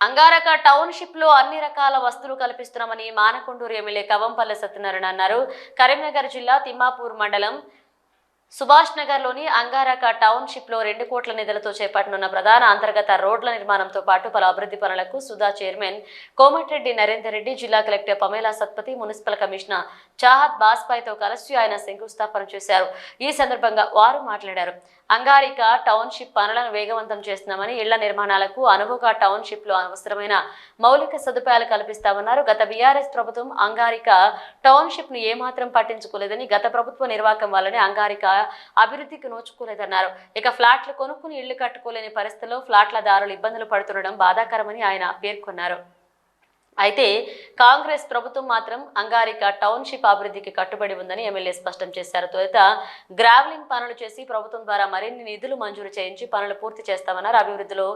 అంగారక టౌన్షిప్ లో అన్ని రకాల వస్తువులు కల్పిస్తున్నామని మానకొండూరు ఎమ్మెల్యే కవంపల్లి సత్యనారాయణ అన్నారు. కరీంనగర్ జిల్లా తిమ్మాపూర్ మండలం సుభాష్ నగర్ లోని అంగారక టౌన్షిప్ లో 2 కోట్ల నిధులతో చేపట్టనున్న ప్రధాన అంతర్గత రోడ్ల నిర్మాణంతో పాటు పలు అభివృద్ధి పనులకు సుధా చైర్మన్ కోమటిరెడ్డి నరేందర్ రెడ్డి, జిల్లా collector Pamela Satpathy, municipal commissioner Chahat బాస్పాయ్తో కలిసి ఆయన శంకుస్థాపన చేశారు. ఈ సందర్భంగా వారు మాట్లాడారు. అంగారిక టౌన్షిప్ పనులను వేగవంతం చేస్తున్నామని, ఇళ్ల నిర్మాణాలకు అనువుగా టౌన్షిప్ లో అవసరమైన మౌలిక సదుపాయాలు కల్పిస్తామన్నారు. గత బీఆర్ఎస్ ప్రభుత్వం అంగారిక టౌన్షిప్ ను ఏమాత్రం పట్టించుకోలేదని, గత ప్రభుత్వ నిర్వాహకం వల్లనే అంగారిక అభివృద్ధికి నోచుకోలేదన్నారు. ఇక ఫ్లాట్లు కొనుక్కుని ఇళ్లు కట్టుకోలేని పరిస్థితుల్లో ఫ్లాట్ల దారులు ఇబ్బందులు పడుతుండడం బాధాకరమని ఆయన పేర్కొన్నారు. అయితే కాంగ్రెస్ ప్రభుత్వం మాత్రం అంగారిక టౌన్షిప్ అభివృద్ధికి కట్టుబడి ఉందని ఎమ్మెల్యే స్పష్టం చేశారు. తొలుత గ్రావెలింగ్ పనులు చేసి ప్రభుత్వం ద్వారా మరిన్ని నిధులు మంజూరు చేయించి పనులు పూర్తి చేస్తామన్నారు. అభివృద్ధిలో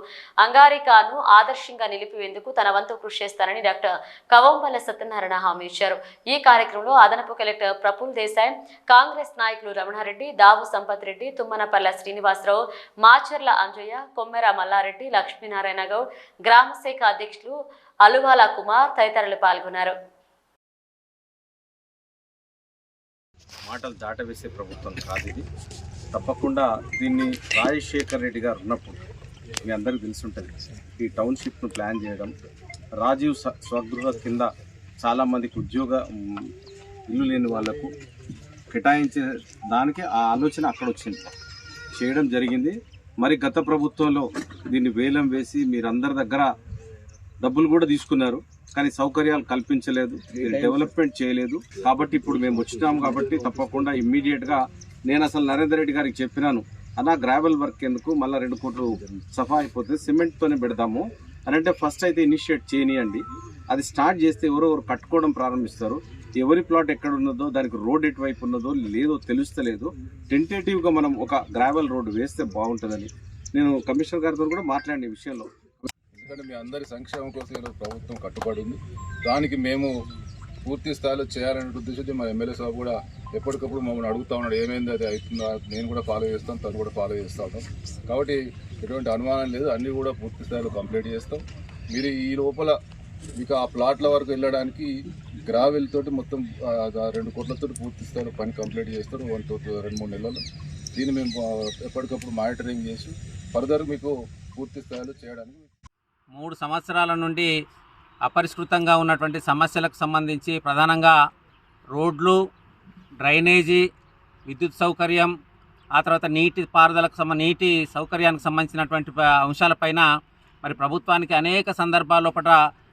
అంగారికను ఆదర్శంగా నిలిపేందుకు తన వంతు కృషి చేస్తారని డాక్టర్ కవంపల్లి సత్యనారాయణ హామీ ఇచ్చారు. ఈ కార్యక్రమంలో అదనపు కలెక్టర్ ప్రఫుల్ దేశాయ్, కాంగ్రెస్ నాయకులు రమణారెడ్డి, దావు సంపత్ రెడ్డి, తుమ్మనపల్ల శ్రీనివాసరావు, మాచర్ల అంజయ్య, కొమ్మెర మల్లారెడ్డి, లక్ష్మీనారాయణ గౌడ్, గ్రామ శాఖ అధ్యక్షులు అలువాల కుమార్ తదితరులు పాల్గొన్నారు. మాటలు దాటవేసే ప్రభుత్వం కాదు ఇది. తప్పకుండా దీన్ని రాజశేఖర్ రెడ్డి గారు ఉన్నప్పుడు మీ అందరికీ తెలుసుంటుంది. ఈ టౌన్షిప్ను ప్లాన్ చేయడం, రాజీవ్ స్వగృహ కింద చాలామందికి ఇల్లు లేని వాళ్లకు కేటాయించే దానికి ఆ ఆలోచన అక్కడ వచ్చింది, చేయడం జరిగింది. మరి గత ప్రభుత్వంలో దీన్ని వేలం వేసి మీరందరి దగ్గర డబ్బులు కూడా తీసుకున్నారు, కానీ సౌకర్యాలు కల్పించలేదు, డెవలప్మెంట్ చేయలేదు. కాబట్టి ఇప్పుడు మేము వచ్చినాము కాబట్టి తప్పకుండా ఇమ్మీడియట్గా నేను అసలు నరేందర్ రెడ్డి గారికి చెప్పినాను, అలా గ్రావెల్ వర్క్ ఎందుకు, మళ్ళీ 2 కోట్లు సఫా అయిపోతే సిమెంట్తోనే పెడదాము అని అంటే ఫస్ట్ అయితే ఇనిషియేట్ చేయనియండి. అది స్టార్ట్ చేస్తే ఎవరెవరు కట్టుకోవడం ప్రారంభిస్తారు, ఎవరి ప్లాట్ ఎక్కడ ఉన్నదో, దానికి రోడ్ ఎటువైపు ఉన్నదో లేదో తెలుస్తలేదు. టెంటేటివ్గా మనం ఒక గ్రావెల్ రోడ్ వేస్తే బాగుంటుందని నేను కమిషనర్ గారితో కూడా మాట్లాడిన విషయంలో. ఎందుకంటే మీ అందరి సంక్షేమం కోసం ఈరోజు ప్రభుత్వం కట్టుబడి ఉంది. దానికి మేము పూర్తి స్థాయిలో చేయాలనే ఉద్దేశంతో మా ఎమ్మెల్యే సాబ్ కూడా ఎప్పటికప్పుడు మమ్మల్ని అడుగుతూ ఉన్నాడు, ఏమైంది అది అవుతుందా, నేను కూడా ఫాలో చేస్తాను, తను కూడా ఫాలో చేస్తూ ఉంటాం. కాబట్టి ఎటువంటి అనుమానం లేదు, అన్నీ కూడా పూర్తి స్థాయిలో కంప్లీట్ చేస్తాం. మీరు ఈ లోపల మీకు ఆ ప్లాట్ల వరకు వెళ్ళడానికి గ్రావెల్ తోటి మొత్తం 2 కోట్లతో పూర్తి స్థాయిలో పని కంప్లీట్ చేస్తారు 2-3 నెలల్లో. దీన్ని మేము ఎప్పటికప్పుడు మానిటరింగ్ చేసి ఫర్దర్ మీకు పూర్తి స్థాయిలో చేయడానికి 3 సంవత్సరాల నుండి అపరిష్కృతంగా ఉన్నటువంటి సమస్యలకు సంబంధించి ప్రధానంగా రోడ్లు, డ్రైనేజీ, విద్యుత్ సౌకర్యం, ఆ తర్వాత నీటి సౌకర్యానికి సంబంధించినటువంటి అంశాలపైన మరి ప్రభుత్వానికి అనేక సందర్భాల్లో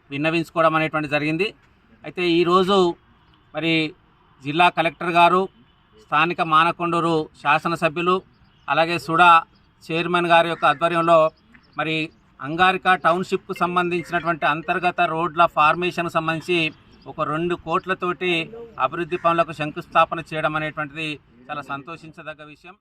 విన్నవించుకోవడం అనేటువంటి జరిగింది. అయితే ఈరోజు మరి జిల్లా కలెక్టర్ గారు, స్థానిక మానకొండూరు శాసనసభ్యులు, అలాగే సుడా చైర్మన్ గారి యొక్క ఆధ్వర్యంలో మరి అంగారిక టౌన్షిప్కు సంబంధించినటువంటి అంతర్గత రోడ్ల ఫార్మేషన్ సంబంధించి ఒక 2 కోట్లతోటి అభివృద్ధి పనులకు శంకుస్థాపన చేయడం అనేటువంటిది చాలా సంతోషించదగ్గ విషయం.